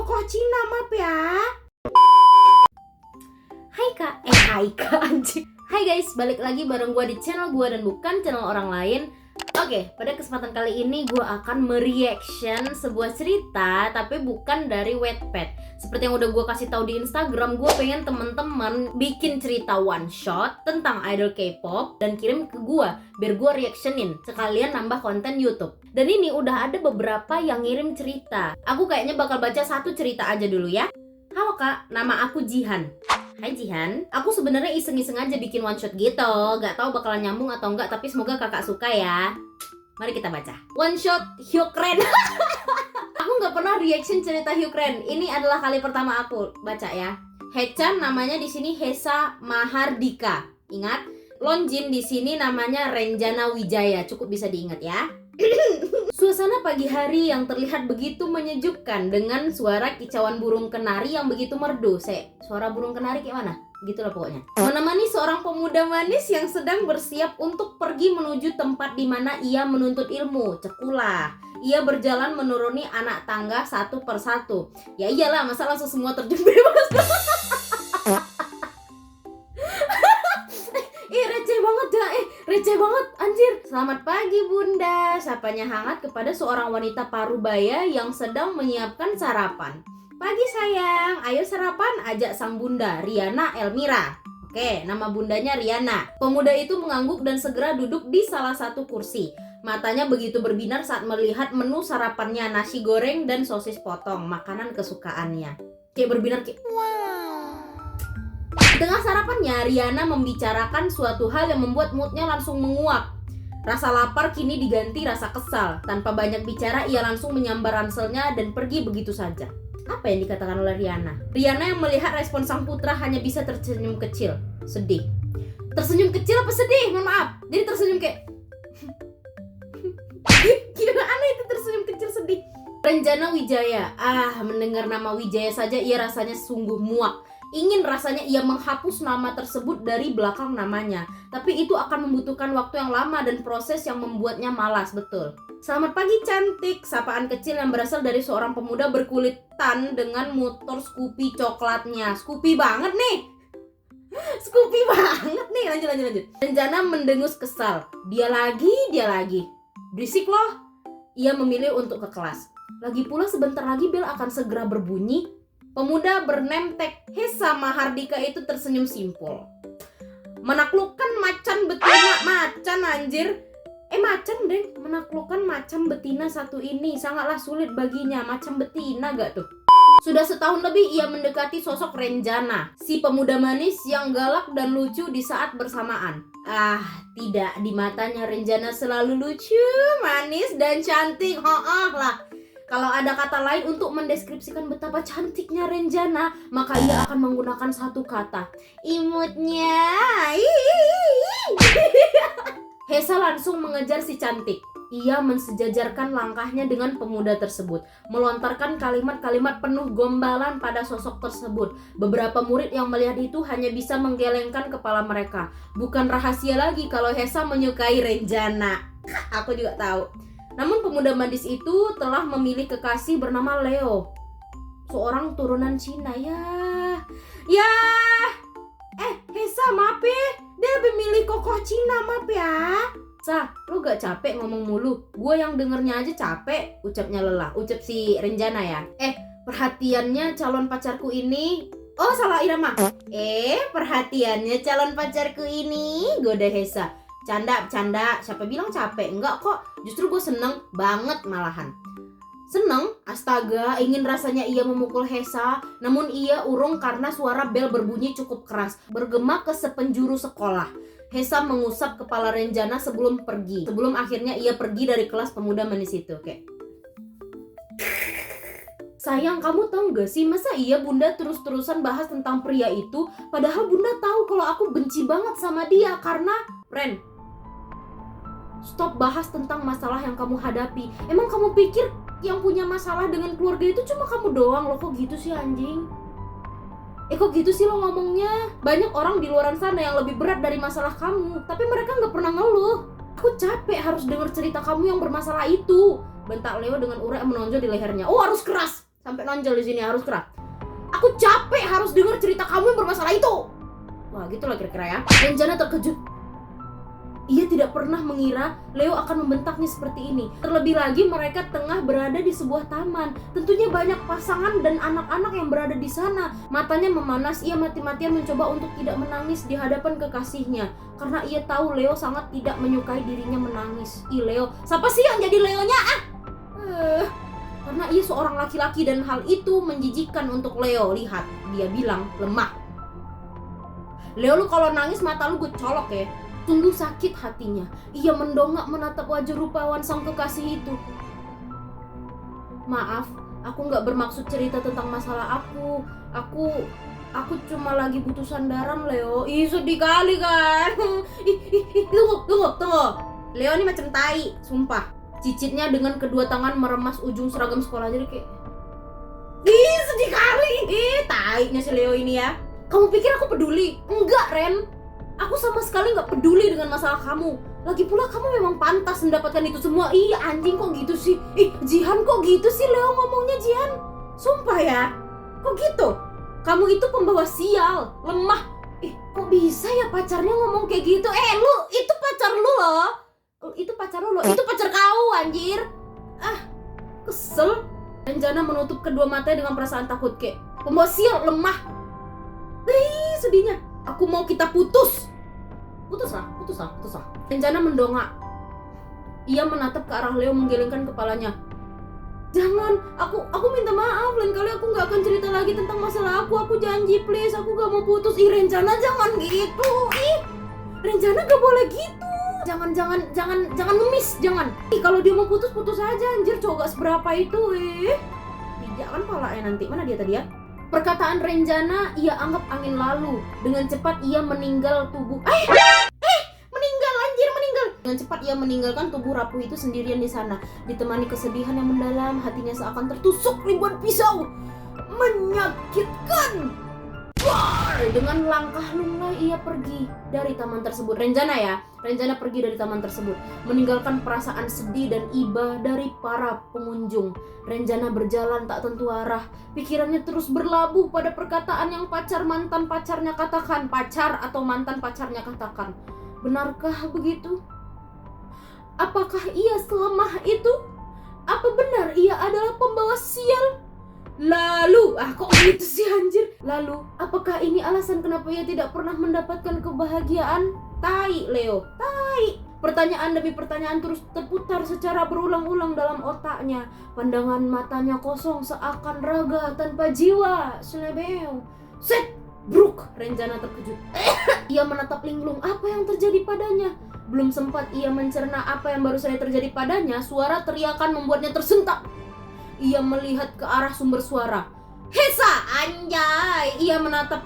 kokoh Cina, maaf ya. Hai kak anjing. Hai guys, balik lagi bareng gue di channel gue dan bukan channel orang lain. Oke, pada kesempatan kali ini gue akan mereaction sebuah cerita tapi bukan dari Wattpad. Seperti yang udah gue kasih tahu di Instagram, gue pengen temen-temen bikin cerita one shot tentang idol K-pop dan kirim ke gue biar gue reactionin, sekalian nambah konten YouTube. Dan ini udah ada beberapa yang ngirim cerita. Aku kayaknya bakal baca satu cerita aja dulu ya. Halo kak, nama aku Jihan. Hai Jihan, aku sebenarnya iseng-iseng aja bikin one shot gitu. Gak tahu bakalan nyambung atau enggak, tapi semoga kakak suka ya. Mari kita baca. One shot Hyukren. Aku gak pernah reaction cerita Hyukren. Ini adalah kali pertama aku baca ya. Hechan namanya di sini Hesa Mahardika. Ingat, Lonjin di sini namanya Renjana Wijaya. Cukup bisa diingat ya. Suasana pagi hari yang terlihat begitu menyejukkan dengan suara kicauan burung kenari yang begitu merdu. Suara burung kenari kayak mana? Gitulah pokoknya. Menemani seorang pemuda manis yang sedang bersiap untuk pergi menuju tempat di mana ia menuntut ilmu. Cekulah. Ia berjalan menuruni anak tangga satu persatu. Ya iyalah, masa langsung semua terjun bebas. Receh banget anjir. Selamat pagi bunda, sapanya hangat kepada seorang wanita parubaya yang sedang menyiapkan sarapan. Pagi sayang, ayo sarapan, ajak sang bunda, Riana Elmira. Oke, nama bundanya Riana. Pemuda itu mengangguk dan segera duduk di salah satu kursi. Matanya begitu berbinar saat melihat menu sarapannya, nasi goreng dan sosis potong, makanan kesukaannya. Kayak berbinar kayak Di tengah sarapannya, Riana membicarakan suatu hal yang membuat moodnya langsung menguap. Rasa lapar kini diganti rasa kesal. Tanpa banyak bicara, ia langsung menyambar ranselnya dan pergi begitu saja. Apa yang dikatakan oleh Riana? Riana yang melihat respon sang putra hanya bisa tersenyum kecil. Sedih. Tersenyum kecil apa sedih? Mohon maaf. Jadi tersenyum kayak gimana itu tersenyum kecil sedih? Renjana Wijaya. Mendengar nama Wijaya saja ia rasanya sungguh muak. Ingin rasanya ia menghapus nama tersebut dari belakang namanya. Tapi itu akan membutuhkan waktu yang lama dan proses yang membuatnya malas, betul. Selamat pagi cantik, sapaan kecil yang berasal dari seorang pemuda berkulit tan dengan motor Scoopy coklatnya. Scoopy banget nih. Scoopy banget nih, lanjut. Renjana mendengus kesal. Dia lagi. Berisik loh. Ia memilih untuk ke kelas. Lagi pula sebentar lagi bel akan segera berbunyi. Pemuda bernemtek Hesa Mahardika itu tersenyum simpul. Menaklukkan macan betina, macan anjir. Macan deh, menaklukkan macan betina satu ini sangatlah sulit baginya. Macan betina gak tuh? Sudah setahun lebih ia mendekati sosok Renjana, si pemuda manis yang galak dan lucu di saat bersamaan. Tidak, di matanya Renjana selalu lucu, manis dan cantik. Lah. Kalau ada kata lain untuk mendeskripsikan betapa cantiknya Renjana, maka ia akan menggunakan satu kata. Imutnya. Hesa langsung mengejar si cantik. Ia mensejajarkan langkahnya dengan pemuda tersebut, melontarkan kalimat-kalimat penuh gombalan pada sosok tersebut. Beberapa murid yang melihat itu hanya bisa menggelengkan kepala mereka. Bukan rahasia lagi kalau Hesa menyukai Renjana. Aku juga tahu. Namun pemuda manis itu telah memilih kekasih bernama Leo, seorang turunan Cina. Hesa maaf ya, dia lebih milih kokoh Cina, maaf ya. Lu gak capek ngomong mulu? Gue yang dengernya aja capek, ucapnya lelah. Ucap si Renjana ya. Perhatiannya calon pacarku ini. Salah irama. Perhatiannya calon pacarku ini, goda Hesa. Canda, siapa bilang capek? Enggak kok, justru gue seneng banget malahan. Seneng? Astaga, ingin rasanya ia memukul Hesa, namun ia urung karena suara bel berbunyi cukup keras, bergema ke sepenjuru sekolah. Hesa mengusap kepala Renjana sebelum akhirnya ia pergi dari kelas pemuda manis itu. Sayang, kamu tahu gak sih, masa iya bunda terus-terusan bahas tentang pria itu, padahal bunda tahu kalau aku benci banget sama dia karena... Ren, stop bahas tentang masalah yang kamu hadapi. Emang kamu pikir yang punya masalah dengan keluarga itu cuma kamu doang? Lo kok gitu sih anjing? Kok gitu sih lo ngomongnya? Banyak orang di luar sana yang lebih berat dari masalah kamu, tapi mereka gak pernah ngeluh. Aku capek harus denger cerita kamu yang bermasalah itu, bentak Leo dengan urat menonjol di lehernya. Harus keras. sampai nonjol di sini harus keras. Aku capek harus dengar cerita kamu yang bermasalah itu. Wah, gitulah kira-kira ya. Renjana terkejut. Ia tidak pernah mengira Leo akan membentaknya seperti ini. Terlebih lagi mereka tengah berada di sebuah taman. Tentunya banyak pasangan dan anak-anak yang berada di sana. Matanya memanas, ia mati-matian mencoba untuk tidak menangis di hadapan kekasihnya. Karena ia tahu Leo sangat tidak menyukai dirinya menangis. Ih Leo, siapa sih yang jadi Leonya? Karena ia seorang laki-laki dan hal itu menjijikkan untuk Leo. Lihat, dia bilang lemah. Leo, lu kalau nangis mata lu gue colok ya. Sungguh sakit hatinya. Ia mendongak menatap wajah rupawan sang kekasih itu. Maaf, aku gak bermaksud cerita tentang masalah aku. Aku cuma lagi butuh sandaran, Leo. Ih, sedih kali kan. Tunggu. Leo ini macam tai, sumpah. Cicitnya dengan kedua tangan meremas ujung seragam sekolah. Jadi kayak, ih, sedih kali. Tainya si Leo ini ya. Kamu pikir aku peduli? Enggak, Ren. Aku sama sekali gak peduli dengan masalah kamu. Lagi pula kamu memang pantas mendapatkan itu semua. Ih, anjing kok gitu sih. Jihan kok gitu sih Leo ngomongnya, Jihan. Sumpah ya. Kok gitu? Kamu itu pembawa sial, lemah. Kok bisa ya pacarnya ngomong kayak gitu? Lu, itu pacar lu loh. Itu pacar lu loh. Itu pacar kau, anjir. Kesel. Renjana menutup kedua matanya dengan perasaan takut kayak, pembawa sial, lemah. Sedihnya. Aku mau kita putus. Putus lah. Renjana mendongak. Ia menatap ke arah Leo menggelengkan kepalanya. Jangan, aku minta maaf. Lain kali aku gak akan cerita lagi tentang masalah aku. Aku janji, please. Aku gak mau putus. Renjana jangan gitu. Renjana gak boleh gitu. Jangan ngemis, jangan. Kalau dia mau putus aja, anjir. Cowok gak seberapa itu. Pijak kan palanya nanti. Mana dia tadi ya? Perkataan Renjana ia anggap angin lalu. Dengan cepat ia meninggal tubuh. Meninggal. Dengan cepat ia meninggalkan tubuh rapuh itu sendirian di sana, ditemani kesedihan yang mendalam. Hatinya seakan tertusuk ribuan pisau. Menyakitkan. Dengan langkah lunglai ia pergi dari taman tersebut. Renjana pergi dari taman tersebut, meninggalkan perasaan sedih dan iba dari para pengunjung. Renjana berjalan tak tentu arah. Pikirannya terus berlabuh pada perkataan yang mantan pacarnya katakan. Pacar atau mantan pacarnya katakan. Benarkah begitu? Apakah ia selemah itu? Apa benar ia adalah pembawa sial? Lalu, kok gitu sih anjir? Lalu, apakah ini alasan kenapa ia tidak pernah mendapatkan kebahagiaan? Tai, Leo, tai. Pertanyaan demi pertanyaan terus terputar secara berulang-ulang dalam otaknya. Pandangan matanya kosong seakan raga tanpa jiwa. Selebeo. Set, bruk. Renjana terkejut. Ia menatap linglung. Apa yang terjadi padanya? Belum sempat ia mencerna apa yang baru saja terjadi padanya, suara teriakan membuatnya tersentak. Ia melihat ke arah sumber suara. Hesa, anjay. Ia menatap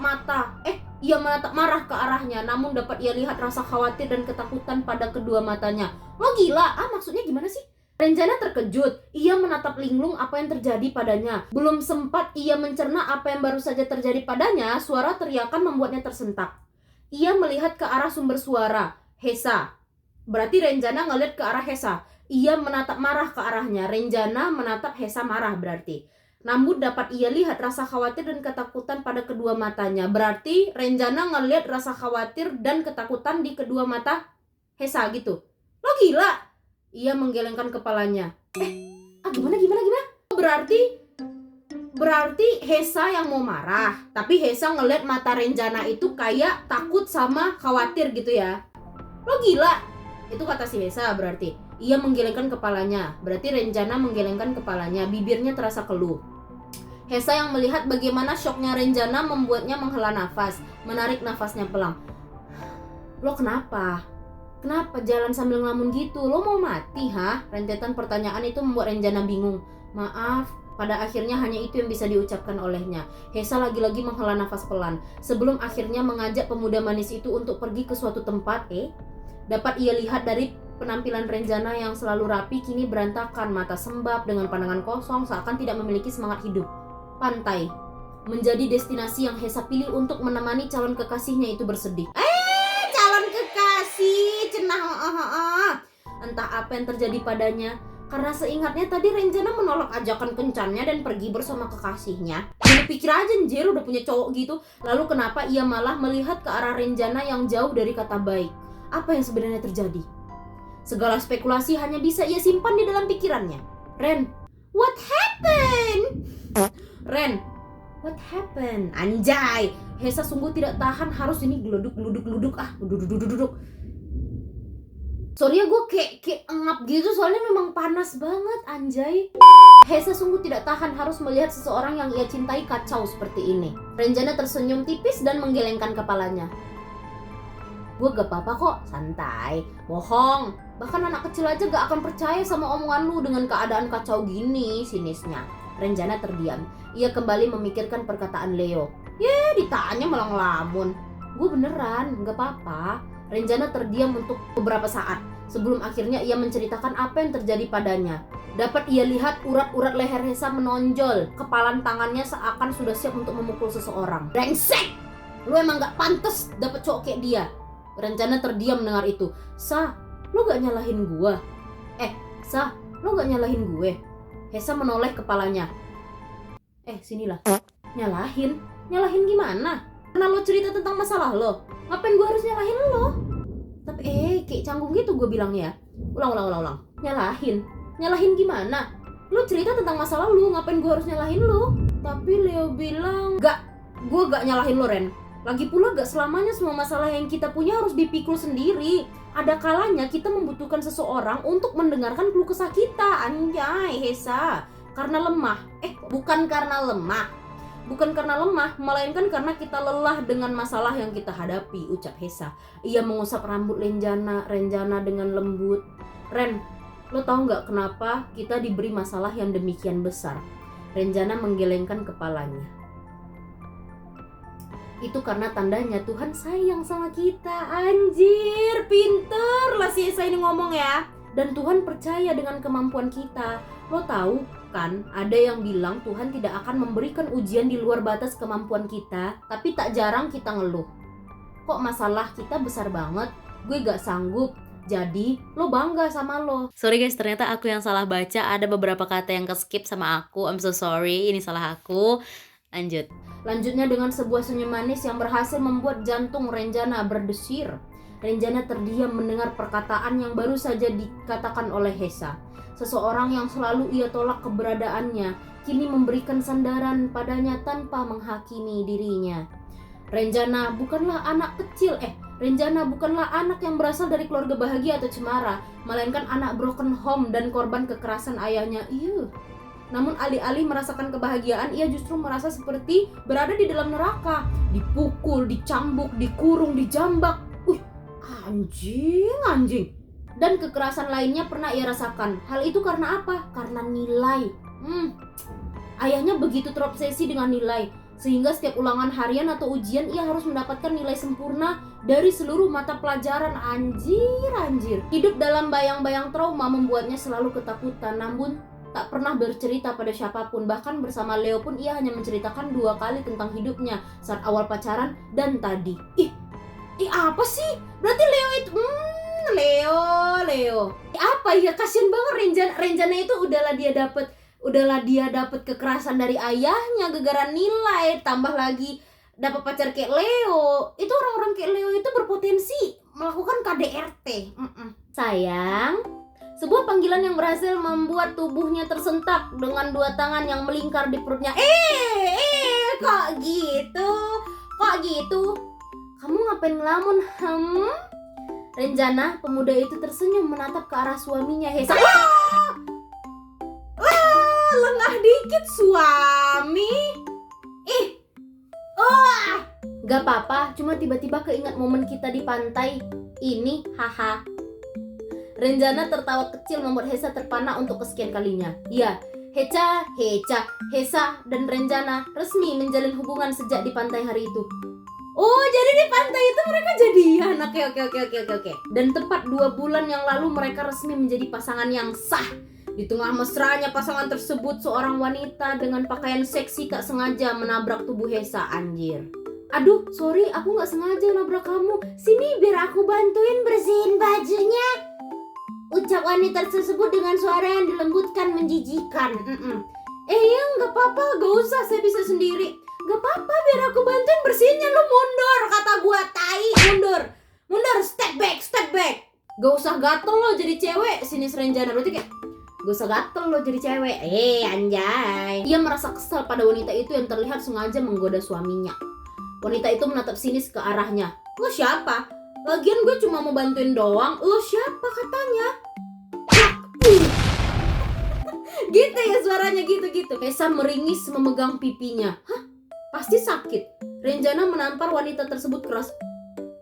marah ke arahnya, namun dapat ia lihat rasa khawatir dan ketakutan pada kedua matanya. Lo gila? Maksudnya gimana sih? Renjana terkejut. Ia menatap linglung apa yang terjadi padanya. Belum sempat ia mencerna apa yang baru saja terjadi padanya, suara teriakan membuatnya tersentak. Ia melihat ke arah sumber suara. Hesa. Berarti Renjana ngelihat ke arah Hesa. Ia menatap marah ke arahnya. Renjana menatap Hesa marah berarti. Namun dapat ia lihat rasa khawatir dan ketakutan pada kedua matanya. Berarti Renjana ngelihat rasa khawatir dan ketakutan di kedua mata Hesa gitu. Lo gila? Ia menggelengkan kepalanya. Gimana? Berarti Hesa yang mau marah. Tapi Hesa ngelihat mata Renjana itu kayak takut sama khawatir gitu ya. Lo gila? Itu kata si Hesa berarti. Ia menggelengkan kepalanya. Berarti Renjana menggelengkan kepalanya. Bibirnya terasa keluh. Hesa yang melihat bagaimana syoknya Renjana membuatnya menghela nafas. Menarik nafasnya pelan. Lo kenapa? Kenapa jalan sambil ngelamun gitu? Lo mau mati, Rentetan pertanyaan itu membuat Renjana bingung. Maaf. Pada akhirnya hanya itu yang bisa diucapkan olehnya. Hesa lagi-lagi menghela nafas pelan. Sebelum akhirnya mengajak pemuda manis itu untuk pergi ke suatu tempat. Dapat ia lihat dari penampilan Renjana yang selalu rapi kini berantakan, mata sembab dengan pandangan kosong seakan tidak memiliki semangat hidup. Pantai menjadi destinasi yang Hesa pilih untuk menemani calon kekasihnya itu bersedih. Calon kekasih, cenah. Entah apa yang terjadi padanya, Karena seingatnya tadi Renjana menolak ajakan kencannya dan pergi bersama kekasihnya. Jadi pikir aja anjir udah punya cowok gitu. Lalu kenapa ia malah melihat ke arah Renjana yang jauh dari kata baik? Apa yang sebenarnya terjadi? Segala spekulasi hanya bisa ia simpan di dalam pikirannya. Ren, what happened? Ren, what happened? Anjay, Hesa sungguh tidak tahan harus ini geluduk. Duduk. Sorry ya gue kayak engap gitu soalnya memang panas banget anjay. Hesa sungguh tidak tahan harus melihat seseorang yang ia cintai kacau seperti ini. Renjana tersenyum tipis dan menggelengkan kepalanya. Gue gak apa-apa kok, santai. Bohong, bahkan anak kecil aja gak akan percaya sama omongan lu dengan keadaan kacau gini, sinisnya. Renjana terdiam. Ia kembali memikirkan perkataan Leo. Ditanya malah ngelamun. Gue beneran, gak apa-apa. Renjana terdiam untuk beberapa saat sebelum akhirnya ia menceritakan apa yang terjadi padanya. Dapat ia lihat urat-urat leher Hesa menonjol, kepalan tangannya seakan sudah siap untuk memukul seseorang. Brengsek! Lu emang gak pantas dapet cowok kayak dia. Renjana terdiam mendengar itu. Sa, lu gak nyalahin gua? Sa, lu gak nyalahin gue? Hesa menoleh kepalanya. Sinilah. Nyalahin? Nyalahin gimana? Karena lo cerita tentang masalah lo, ngapain gue harus nyalahin lo? Tapi kayak canggung gitu gue bilangnya. Ulang. Nyalahin gimana? Lo cerita tentang masalah lo, ngapain gue harus nyalahin lo? Tapi Leo bilang, gue gak nyalahin lo Ren. Lagi pula gak selamanya semua masalah yang kita punya harus dipikul sendiri. Ada kalanya kita membutuhkan seseorang untuk mendengarkan keluh kesah kita. Anjay Hesa, karena lemah. Bukan karena lemah, melainkan karena kita lelah dengan masalah yang kita hadapi, ucap Hesa. Ia mengusap rambut Renjana dengan lembut. Ren, lo tau gak kenapa kita diberi masalah yang demikian besar? Renjana menggelengkan kepalanya. Itu karena tandanya Tuhan sayang sama kita. Anjir, pinter lah si Hesa ini ngomong ya. Dan Tuhan percaya dengan kemampuan kita. Lo tahu kan, ada yang bilang Tuhan tidak akan memberikan ujian di luar batas kemampuan kita, tapi tak jarang kita ngeluh. Kok masalah kita besar banget, gue gak sanggup. Jadi lo bangga sama lo. Sorry guys, ternyata aku yang salah baca. Ada beberapa kata yang ke-skip sama aku. I'm so sorry, ini salah aku. Lanjutnya dengan sebuah senyum manis yang berhasil membuat jantung Renjana berdesir. Renjana terdiam mendengar perkataan yang baru saja dikatakan oleh Hesa. Seseorang yang selalu ia tolak keberadaannya kini memberikan sandaran padanya tanpa menghakimi dirinya. Renjana bukanlah anak kecil, Renjana bukanlah anak yang berasal dari keluarga bahagia atau cemara, melainkan anak broken home dan korban kekerasan ayahnya. Namun alih-alih merasakan kebahagiaan, ia justru merasa seperti berada di dalam neraka. Dipukul, dicambuk, dikurung, dijambak. Anjing. Dan kekerasan lainnya pernah ia rasakan. Hal itu karena apa? Karena nilai. Ayahnya begitu terobsesi dengan nilai, sehingga setiap ulangan harian atau ujian ia harus mendapatkan nilai sempurna dari seluruh mata pelajaran. Anjir. Hidup dalam bayang-bayang trauma membuatnya selalu ketakutan, namun tak pernah bercerita pada siapapun. Bahkan bersama Leo pun ia hanya menceritakan 2 kali tentang hidupnya saat awal pacaran dan tadi. Apa sih? Berarti Leo itu Leo. Apa ya, kasian banget Renjana itu udahlah dia dapat kekerasan dari ayahnya gara-gara nilai, tambah lagi dapat pacar kayak Leo. Itu orang-orang kayak Leo itu berpotensi melakukan KDRT. Sayang, sebuah panggilan yang berhasil membuat tubuhnya tersentak dengan 2 tangan yang melingkar di perutnya. Kok gitu? Kamu ngapain ngelamun? Renjana, pemuda itu tersenyum menatap ke arah suaminya Hesa. Lengah dikit suami. Gak apa-apa, cuma tiba-tiba keingat momen kita di pantai ini, haha. Renjana tertawa kecil membuat Hesa terpana untuk kesekian kalinya. Ya, Hesa dan Renjana resmi menjalin hubungan sejak di pantai hari itu. Oh, jadi di pantai itu mereka jadian. Oke. Dan tepat 2 bulan yang lalu mereka resmi menjadi pasangan yang sah. Di tengah mesranya pasangan tersebut, seorang wanita dengan pakaian seksi tak sengaja menabrak tubuh Hesa. Anjir. Aduh, sorry, aku gak sengaja nabrak kamu. Sini biar aku bantuin bersihin bajunya. Ucap wanita tersebut dengan suara yang dilembutkan menjijikan. Ya nggak apa-apa, gak usah, saya bisa sendiri. Gak apa-apa, biar aku bantuin bersihinnya. Lu mundur, kata gua, tai. Mundur, step back. Gak usah gatel lo jadi cewek. Sinis Renjana, berarti kayak gak usah gatel lo jadi cewek. Anjay. Ia merasa kesal pada wanita itu yang terlihat sengaja menggoda suaminya. Wanita itu menatap sinis ke arahnya. Lo siapa? Lagian gue cuma mau bantuin doang. Lo siapa katanya? Gitu ya suaranya, gitu. Hesa meringis memegang pipinya. Hah? Pasti sakit. Renjana menampar wanita tersebut keras.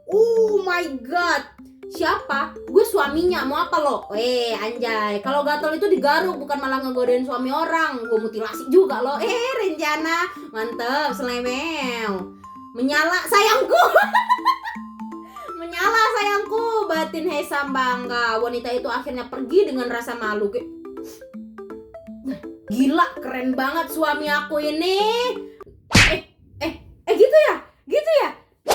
Oh my god. Siapa? Gue suaminya, mau apa lo? Anjay, kalau gatel itu digaruk, bukan malah ngegodain suami orang. Gue mutilasi juga lo. Renjana, mantep, selemel. Menyala sayangku. Menyala sayangku, batin Hesa bangga. Wanita itu akhirnya pergi dengan rasa malu. Gila, keren banget suami aku ini. Gitu ya.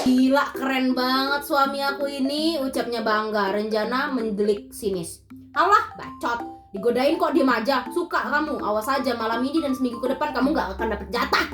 Gila, keren banget suami aku ini, ucapnya bangga. Renjana mendelik sinis. Alah, bacot. Digodain kok diem aja. Suka kamu. Awas aja malam ini dan seminggu ke depan kamu gak akan dapet jatah.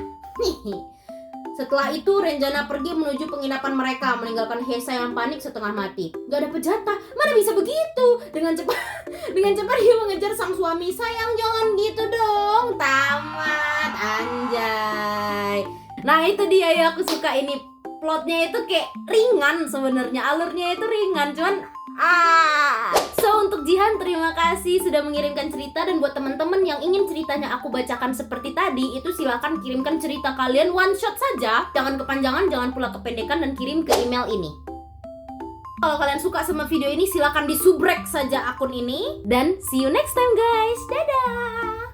Setelah itu Renjana pergi menuju penginapan mereka, meninggalkan Hesa yang panik setengah mati. Gak dapet jatah? Mana bisa begitu? Dengan cepat dia mengejar sang suami. Sayang, jangan gitu dong. Tamat, anjay. Nah itu dia ya, aku suka ini. Plotnya itu kayak ringan sebenarnya, alurnya itu ringan, cuman So untuk Jihan, terima kasih sudah mengirimkan cerita. Dan buat teman-teman yang ingin ceritanya aku bacakan seperti tadi, itu silakan kirimkan cerita kalian one shot saja. Jangan kepanjangan, jangan pula kependekan, dan kirim ke email ini. Kalau kalian suka sama video ini, silakan disubrek saja akun ini. Dan see you next time guys. Dadah.